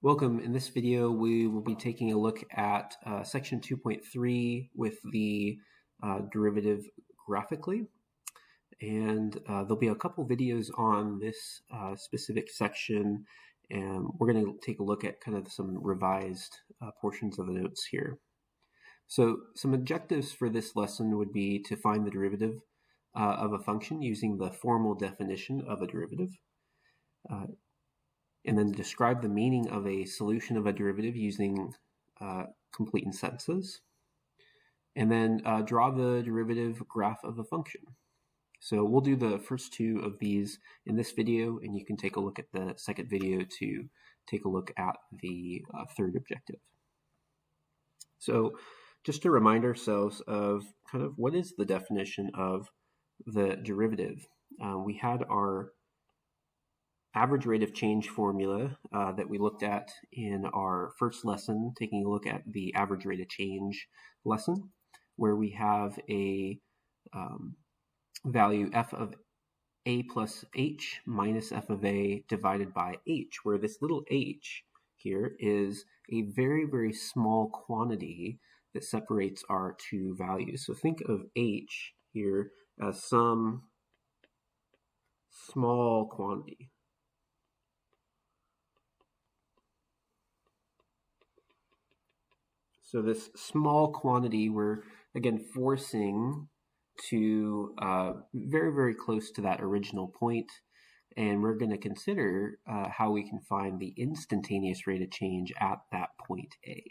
Welcome. In this video, we will be taking a look at section 2.3 with the derivative graphically. And there'll be a couple videos on this specific section, and we're going to take a look at kind of some revised portions of the notes here. So some objectives for this lesson would be to find the derivative of a function using the formal definition of a derivative. And then describe the meaning of a solution of a derivative using complete sentences. And then draw the derivative graph of a function. So we'll do the first two of these in this video, and you can take a look at the second video to take a look at the third objective. So just to remind ourselves of kind of what is the definition of the derivative. We had our average rate of change formula that we looked at in our first lesson, taking a look at the average rate of change lesson, where we have a value f of a plus h minus f of a divided by h, where this little h here is a very, very small quantity that separates our two values. So think of h here as some small quantity. So this small quantity, we're again forcing to very, very close to that original point, and we're going to consider how we can find the instantaneous rate of change at that point A.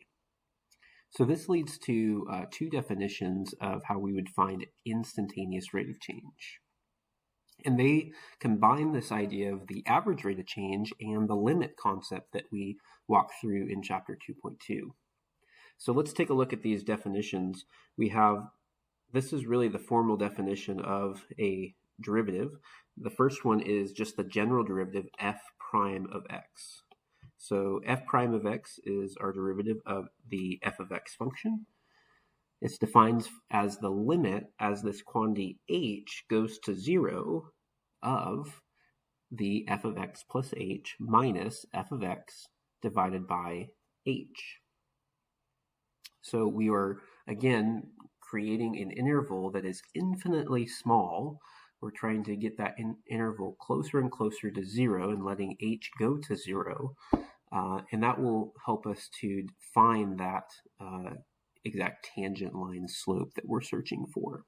So this leads to two definitions of how we would find instantaneous rate of change. And they combine this idea of the average rate of change and the limit concept that we walked through in chapter 2.2. So let's take a look at these definitions. We have, this is really the formal definition of a derivative. The first one is just the general derivative f prime of x. So f prime of x is our derivative of the f of x function. It's defined as the limit as this quantity h goes to 0 of the f of x plus h minus f of x divided by h. So we are, again, creating an interval that is infinitely small. We're trying to get that interval closer and closer to 0 and letting h go to 0. And that will help us to find that exact tangent line slope that we're searching for.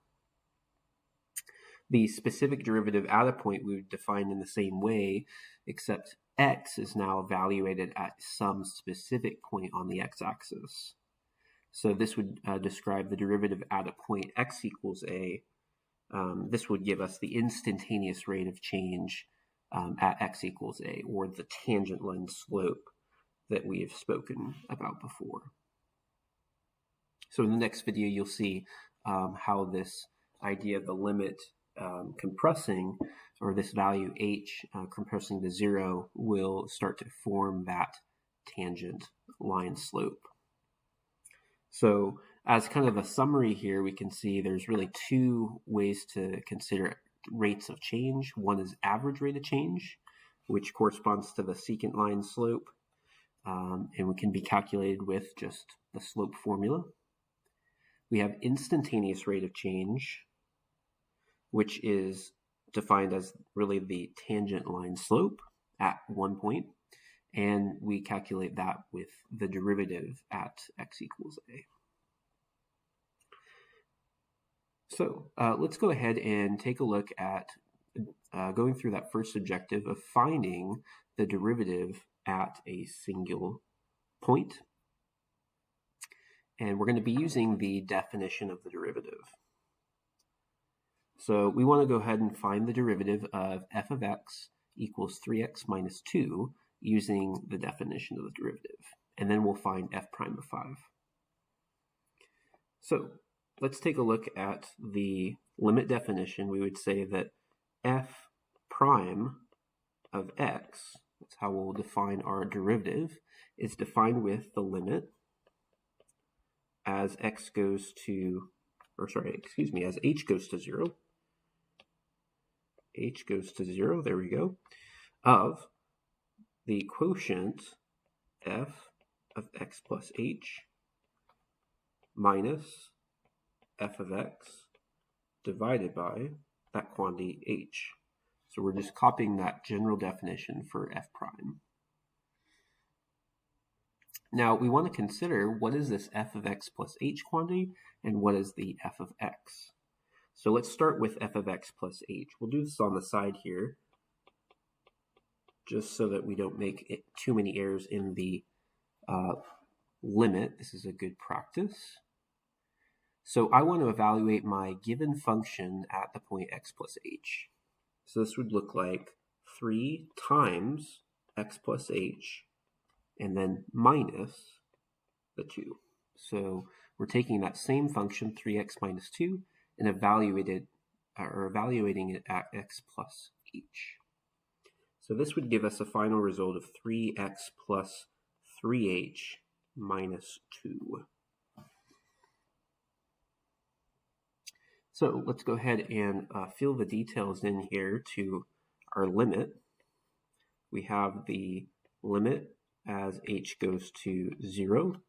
The specific derivative at a point we would define in the same way, except x is now evaluated at some specific point on the x-axis. So this would describe the derivative at a point x equals a. This would give us the instantaneous rate of change at x equals a, or the tangent line slope that we have spoken about before. So in the next video, you'll see how this idea of the limit compressing, or this value h compressing to 0, will start to form that tangent line slope. So as kind of a summary here, we can see there's really two ways to consider rates of change. One is average rate of change, which corresponds to the secant line slope, and it can be calculated with just the slope formula. We have instantaneous rate of change, which is defined as really the tangent line slope at one point. And we calculate that with the derivative at x equals a. So let's go ahead and take a look at going through that first objective of finding the derivative at a single point. And we're going to be using the definition of the derivative. So we want to go ahead and find the derivative of f of x equals 3x minus 2 using the definition of the derivative. And then we'll find f prime of 5. So let's take a look at the limit definition. We would say that f prime of x, that's how we'll define our derivative, is defined with the limit as x goes to, as h goes to 0. H goes to 0, there we go, of the quotient f of x plus h minus f of x divided by that quantity h. So we're just copying that general definition for f prime. Now we want to consider what is this f of x plus h quantity and what is the f of x. So let's start with f of x plus h. We'll do this on the side here just so that we don't make too many errors in the limit. This is a good practice. So I want to evaluate my given function at the point x plus h. So this would look like 3 times x plus h and then minus the 2. So we're taking that same function, 3x minus 2, and evaluating it at x plus h. So this would give us a final result of 3x plus 3h minus 2. So let's go ahead and fill the details in here to our limit. We have the limit as h goes to 0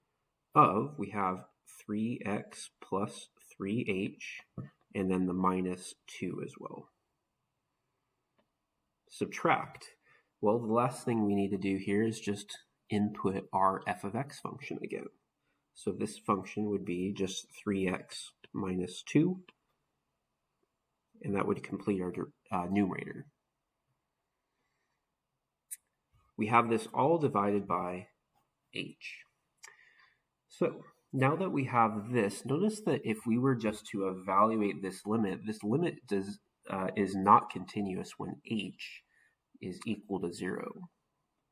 of, we have 3x plus 3h, and then the minus 2 as well. Subtract. Well, the last thing we need to do here is just input our f of x function again. So this function would be just 3x minus 2, and that would complete our numerator. We have this all divided by h. So now that we have this, notice that if we were just to evaluate this limit is not continuous when h is equal to 0.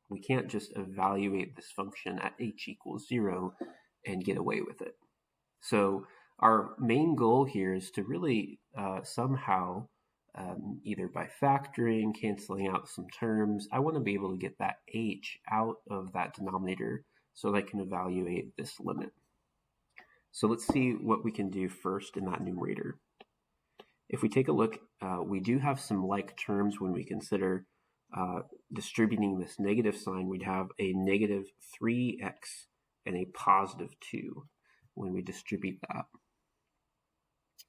We can't just evaluate this function at h equals 0 and get away with it. So our main goal here is to really somehow, either by factoring, canceling out some terms, I want to be able to get that h out of that denominator so that I can evaluate this limit. So let's see what we can do first in that numerator. If we take a look, we do have some like terms when we consider distributing this negative sign. We'd have a negative 3x and a positive 2 when we distribute that.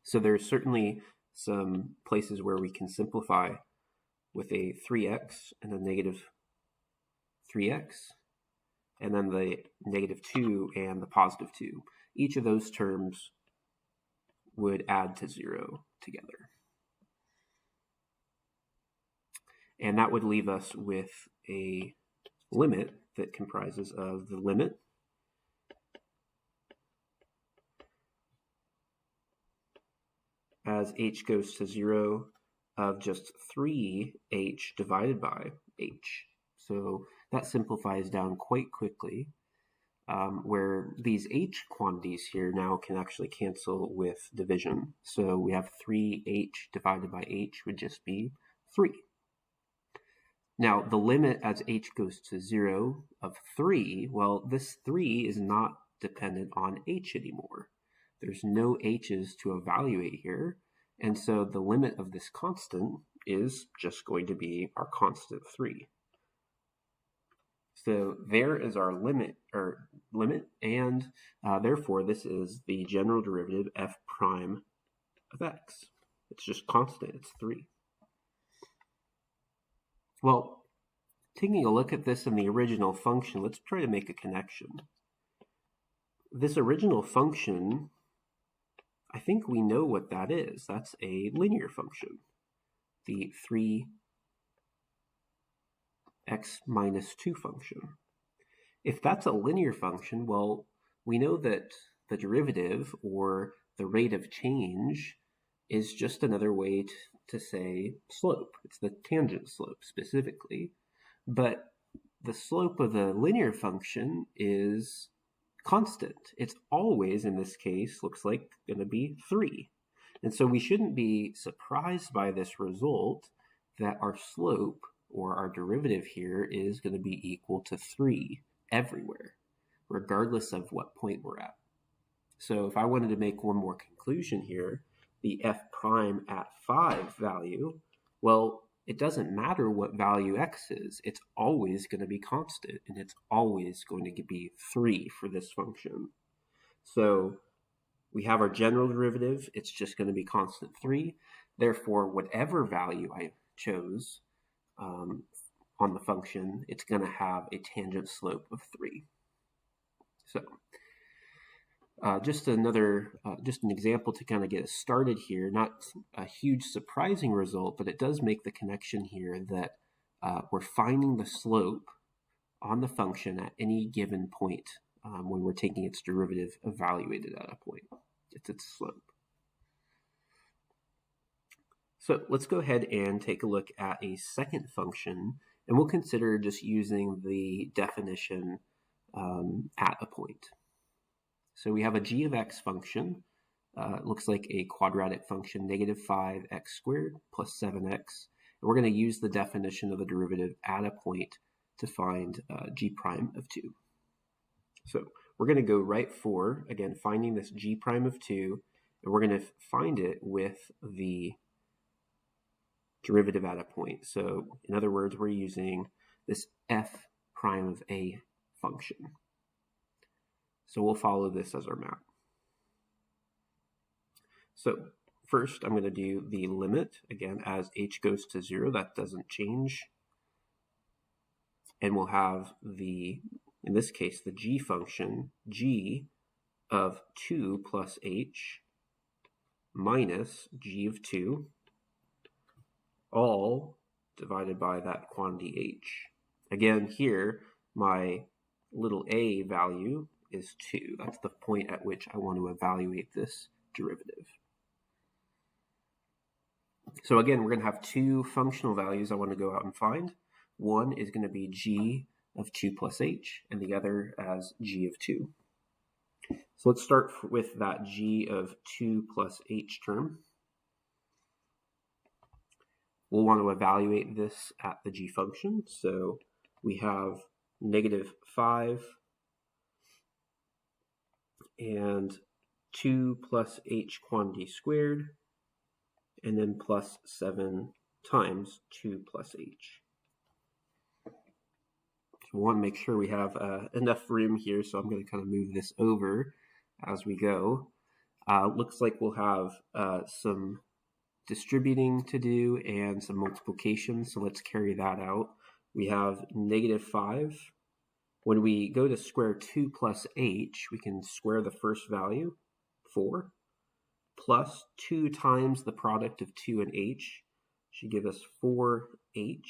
So there's certainly some places where we can simplify with a 3x and a negative 3x, and then the negative 2 and the positive 2. Each of those terms would add to 0 together. And that would leave us with a limit that comprises of the limit as h goes to 0 of just 3h divided by h. So that simplifies down quite quickly, where these h quantities here now can actually cancel with division. So we have 3h divided by h would just be 3. Now the limit as h goes to 0 of 3, well, this 3 is not dependent on h anymore. There's no h's to evaluate here, and so the limit of this constant is just going to be our constant 3. So there is our limit, and therefore this is the general derivative f prime of x. It's just constant, it's 3. Well, taking a look at this in the original function, let's try to make a connection. This original function, I think we know what that is. That's a linear function, the 3x minus 2 function. If that's a linear function, well, we know that the derivative, or the rate of change, is just another way to say slope. It's the tangent slope specifically. But the slope of the linear function is constant. It's always, in this case, looks like going to be 3. And so we shouldn't be surprised by this result that our slope, or our derivative here, is going to be equal to 3 everywhere, regardless of what point we're at. So if I wanted to make one more conclusion here, the f prime at 5 value, well, it doesn't matter what value x is, it's always going to be constant, and it's always going to be 3 for this function. So we have our general derivative, it's just going to be constant 3. Therefore, whatever value I chose on the function, it's going to have a tangent slope of 3. So just an example to kind of get us started here. Not a huge surprising result, but it does make the connection here that we're finding the slope on the function at any given point when we're taking its derivative evaluated at a point. It's its slope. So let's go ahead and take a look at a second function, and we'll consider just using the definition at a point. So we have a g of x function. It looks like a quadratic function, negative 5x squared plus 7x. And we're going to use the definition of the derivative at a point to find g prime of 2. So we're going to go right for, again, finding this g prime of 2, and we're going to find it with the derivative at a point. So in other words, we're using this f prime of a function. So we'll follow this as our map. So first, I'm going to do the limit, again, as h goes to 0. That doesn't change. And we'll have the, in this case, the g function, g of 2 plus h minus g of 2, all divided by that quantity h. Again, here, my little a value is 2. That's the point at which I want to evaluate this derivative. So again, we're going to have two functional values I want to go out and find. One is going to be g of 2 plus h, and the other as g of 2. So let's start with that g of 2 plus h term. We'll want to evaluate this at the g function. So we have negative 5 and 2 plus h quantity squared, and then plus 7 times 2 plus h. So we want to make sure we have enough room here, so I'm going to kind of move this over as we go. Looks like we'll have some distributing to do and some multiplication, so let's carry that out. We have negative 5. When we go to square 2 plus h, we can square the first value, 4, plus 2 times the product of 2 and h should give us 4h,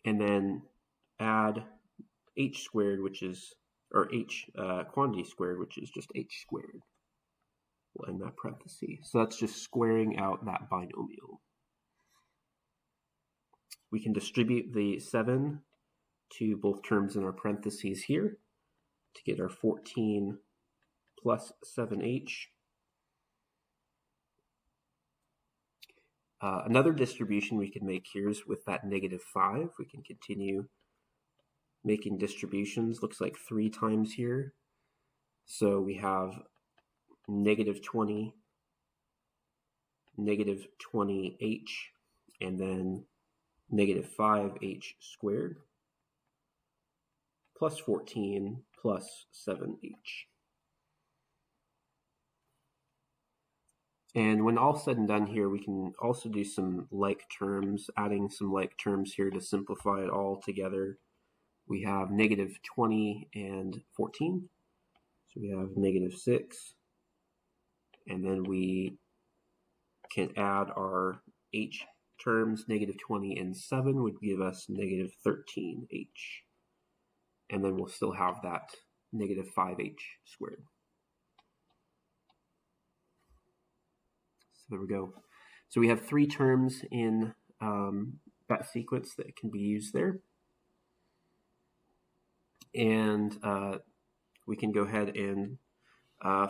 and then add h squared, which is, or h quantity squared, which is just h squared. We'll end that parenthesis. So that's just squaring out that binomial. We can distribute the 7 to both terms in our parentheses here to get our 14 plus 7h. Another distribution we can make here is with that negative 5. We can continue making distributions. Looks like 3 times here. So we have negative 20, negative 20h, and then negative 5h squared, plus 14 plus 7h. And when all said and done here, we can also do some like terms, adding some like terms here to simplify it all together. We have negative 20 and 14. So we have negative 6. And then we can add our h terms. Negative 20 and 7 would give us negative 13h. And then we'll still have that negative 5h squared. So there we go. So we have 3 terms in that sequence that can be used there. And we can go ahead and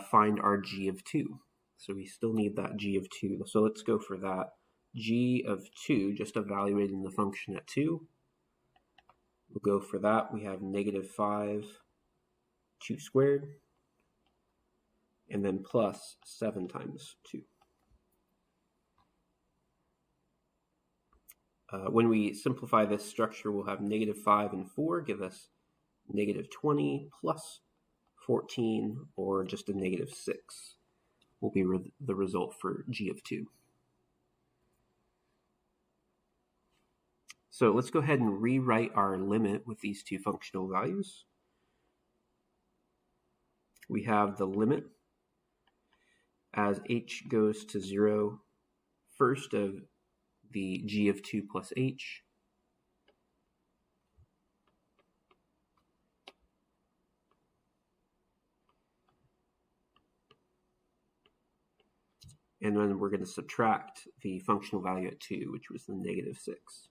find our g of 2. So we still need that g of 2. So let's go for that. G of 2, just evaluating the function at 2. We'll go for that. We have negative 5, 2 squared, and then plus 7 times 2. When we simplify this structure, we'll have -5 and 4 give us -20 plus 14, or just a -6 will be the result for g of 2. So let's go ahead and rewrite our limit with these two functional values. We have the limit as h goes to 0 first of the g of 2 plus h, and then we're going to subtract the functional value at 2, which was the -6,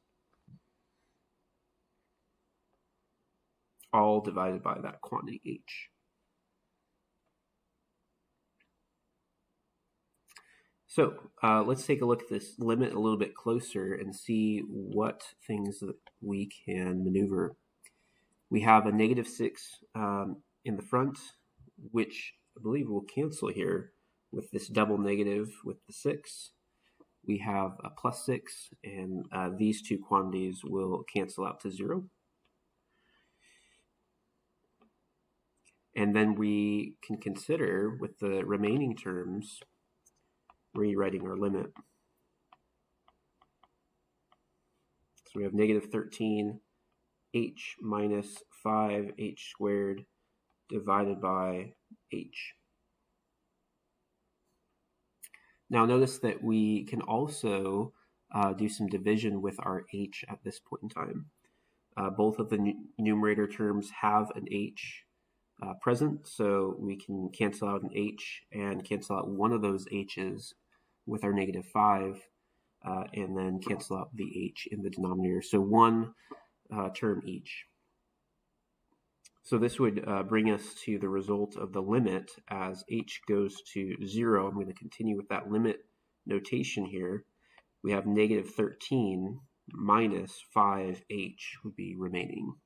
all divided by that quantity h. So let's take a look at this limit a little bit closer and see what things that we can maneuver. We have a -6 in the front, which I believe will cancel here with this double negative with the 6. We have a +6, and these two quantities will cancel out to 0. And then we can consider, with the remaining terms, rewriting our limit. So we have -13 h minus 5h squared divided by h. Now notice that we can also do some division with our h at this point in time. Both of the numerator terms have an h present, so we can cancel out an h and cancel out one of those h's with our -5, and then cancel out the h in the denominator. So one term each. So this would bring us to the result of the limit as h goes to 0. I'm going to continue with that limit notation here. We have -13 minus 5h would be remaining.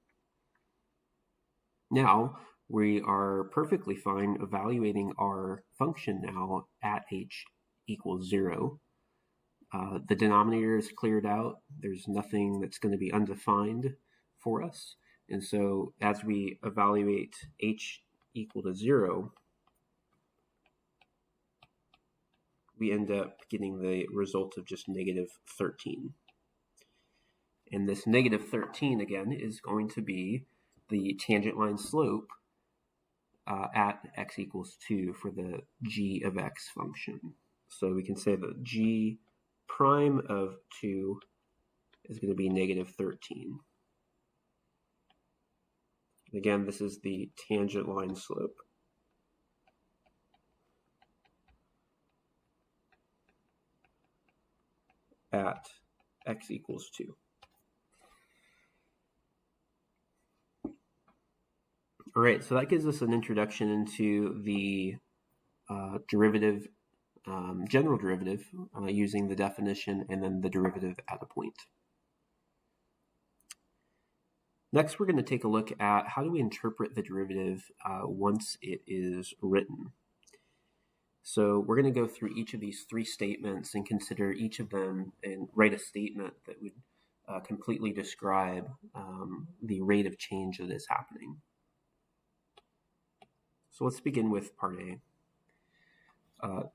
Now, we are perfectly fine evaluating our function now at h equals 0. The denominator is cleared out. There's nothing that's going to be undefined for us. And so as we evaluate h equal to 0, we end up getting the result of just -13. And this -13, again, is going to be the tangent line slope at x equals 2 for the g of x function. So we can say that g prime of 2 is going to be -13. Again, this is the tangent line slope. At x equals 2. All right, so that gives us an introduction into the derivative, general derivative, using the definition and then the derivative at a point. Next, we're going to take a look at how do we interpret the derivative once it is written. So we're going to go through each of these three statements and consider each of them and write a statement that would completely describe the rate of change that is happening. So let's begin with part A.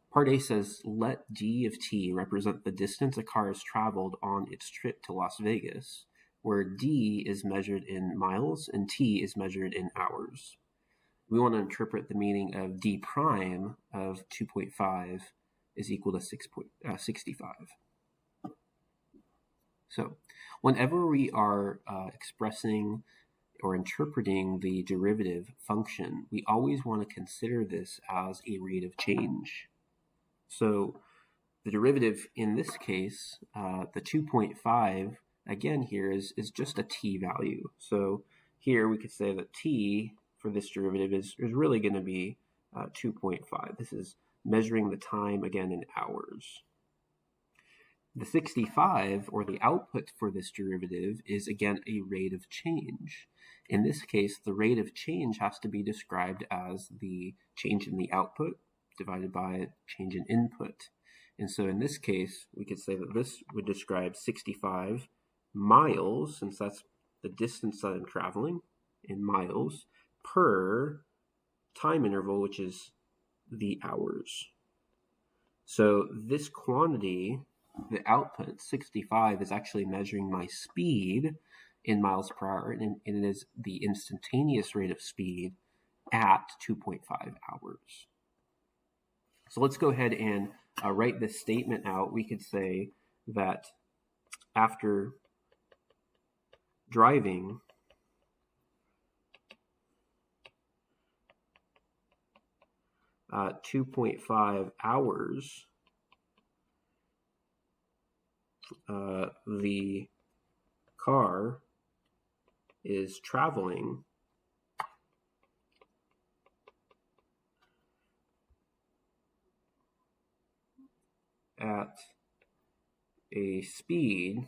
Part A says, let d of t represent the distance a car has traveled on its trip to Las Vegas, where d is measured in miles and t is measured in hours. We want to interpret the meaning of d prime of 2.5 is equal to 65. So whenever we are expressing or interpreting the derivative function, we always want to consider this as a rate of change. So the derivative in this case, the 2.5, again here is just a t value. So here we could say that t for this derivative is really going to be 2.5. This is measuring the time again in hours. The 65, or the output for this derivative, is again a rate of change. In this case, the rate of change has to be described as the change in the output divided by change in input. And so in this case, we could say that this would describe 65 miles, since that's the distance that I'm traveling in miles, per time interval, which is the hours. So this quantity, the output, 65, is actually measuring my speed in miles per hour, and it is the instantaneous rate of speed at 2.5 hours. So let's go ahead and write this statement out. We could say that after driving 2.5 hours, the car is traveling at a speed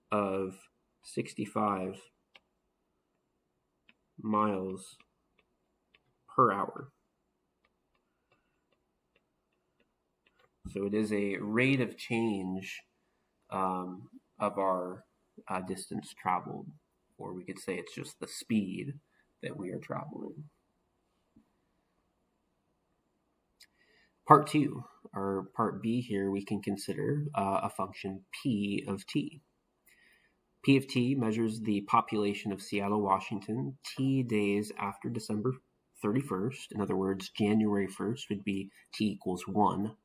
of 65 miles per hour. So it is a rate of change of our distance traveled, or we could say it's just the speed that we are traveling. Part 2, or part B here, we can consider a function P of t. P of t measures the population of Seattle, Washington, t days after December 31st. In other words, January 1st would be t equals 1.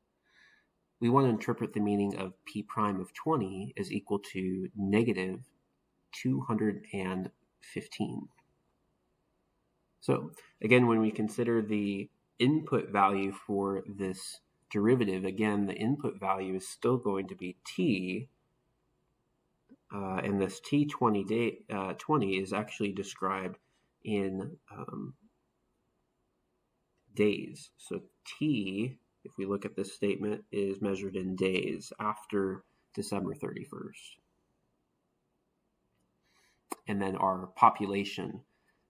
We want to interpret the meaning of p prime of 20 as equal to negative 215. So again, when we consider the input value for this derivative, again, the input value is still going to be t, and this t20 20 is actually described in days. So t, if we look at this statement, is measured in days after December 31st. And then our population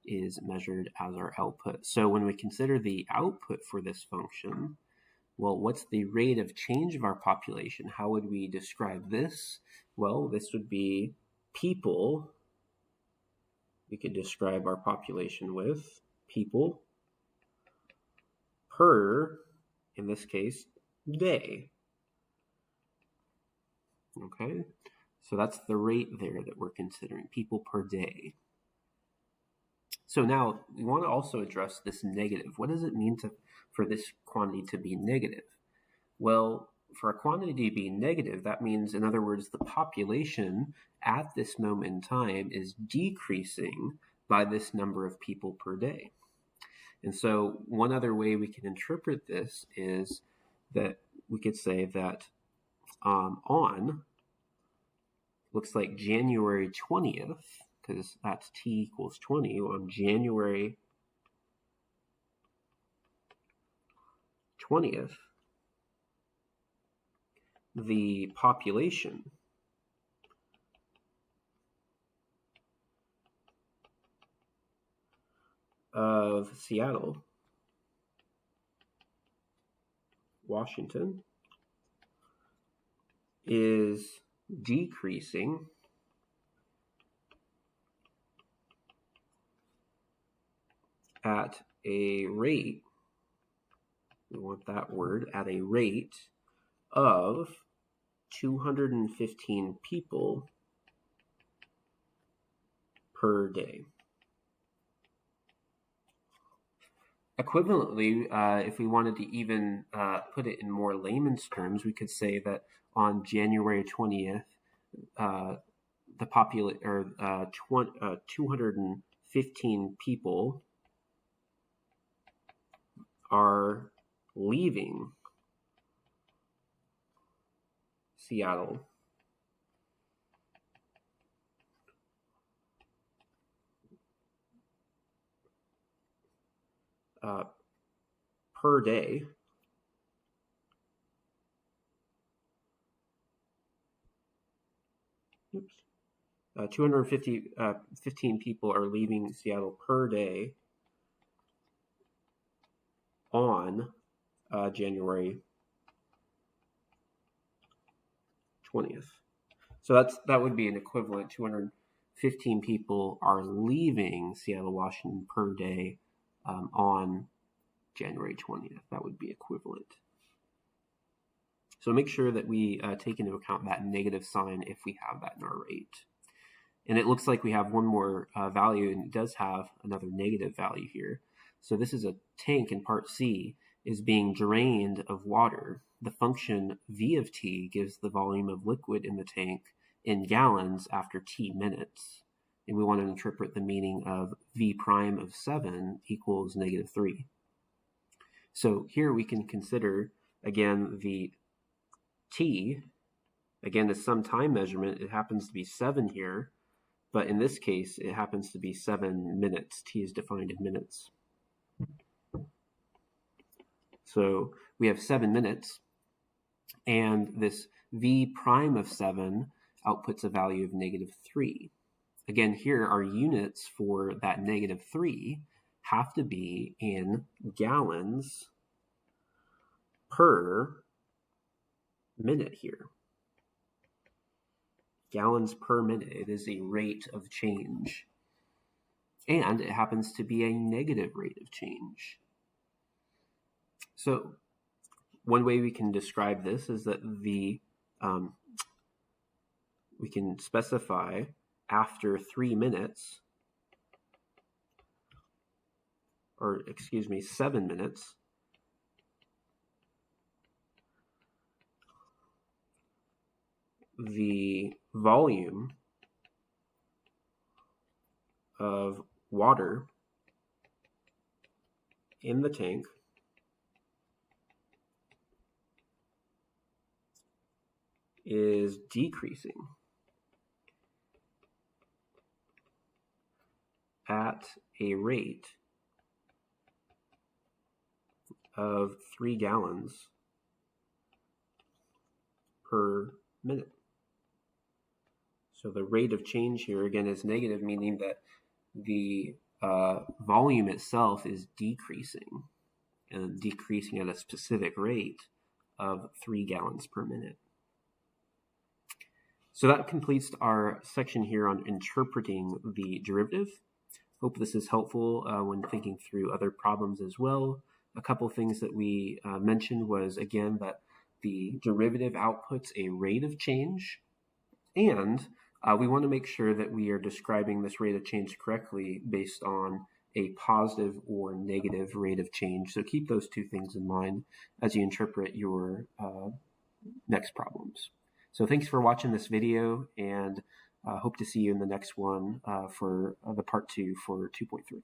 is measured as our output. So when we consider the output for this function, well, what's the rate of change of our population? How would we describe this? Well, this would be people. We could describe our population with people per, in this case, day. Okay, so that's the rate there that we're considering, people per day. So now we want to also address this negative. What does it mean for this quantity to be negative? Well, for a quantity to be negative, that means, in other words, the population at this moment in time is decreasing by this number of people per day. And so one other way we can interpret this is that we could say that on looks like January 20th, because that's t equals 20, on January 20th, the population of Seattle, Washington, is decreasing at a rate, we want that word, at a rate of 215 people per day. Equivalently, if we wanted to even put it in more layman's terms, we could say that on January 20th, the 215 people are leaving Seattle per day. Oops. 215 people are leaving Seattle per day on January 20th. So that would be an equivalent. 215 people are leaving Seattle, Washington per day on January 20th. That would be equivalent. So make sure that we take into account that negative sign if we have that in our rate. And it looks like we have one more value, and it does have another negative value here. So this is a tank in part C is being drained of water. The function V of t gives the volume of liquid in the tank in gallons after t minutes. And we want to interpret the meaning of V prime of 7 equals -3. So here we can consider, again, the t. Again, is some time measurement. It happens to be 7 here. But in this case, it happens to be 7 minutes. T is defined in minutes. So we have 7 minutes, and this V prime of 7 outputs a value of -3. Again, here our units for that -3 have to be in gallons per minute here. Gallons per minute. It is a rate of change. And it happens to be a negative rate of change. So one way we can describe this is that we can specify after 3 minutes, or excuse me, 7 minutes, the volume of water in the tank is decreasing at a rate of 3 gallons per minute. So the rate of change here, again, is negative, meaning that the volume itself is decreasing, and decreasing at a specific rate of 3 gallons per minute. So that completes our section here on interpreting the derivative. Hope this is helpful when thinking through other problems as well. A couple things that we mentioned was, again, that the derivative outputs a rate of change, and we want to make sure that we are describing this rate of change correctly based on a positive or negative rate of change. So keep those two things in mind as you interpret your next problems. So thanks for watching this video, and hope to see you in the next one for the part 2 for 2.3.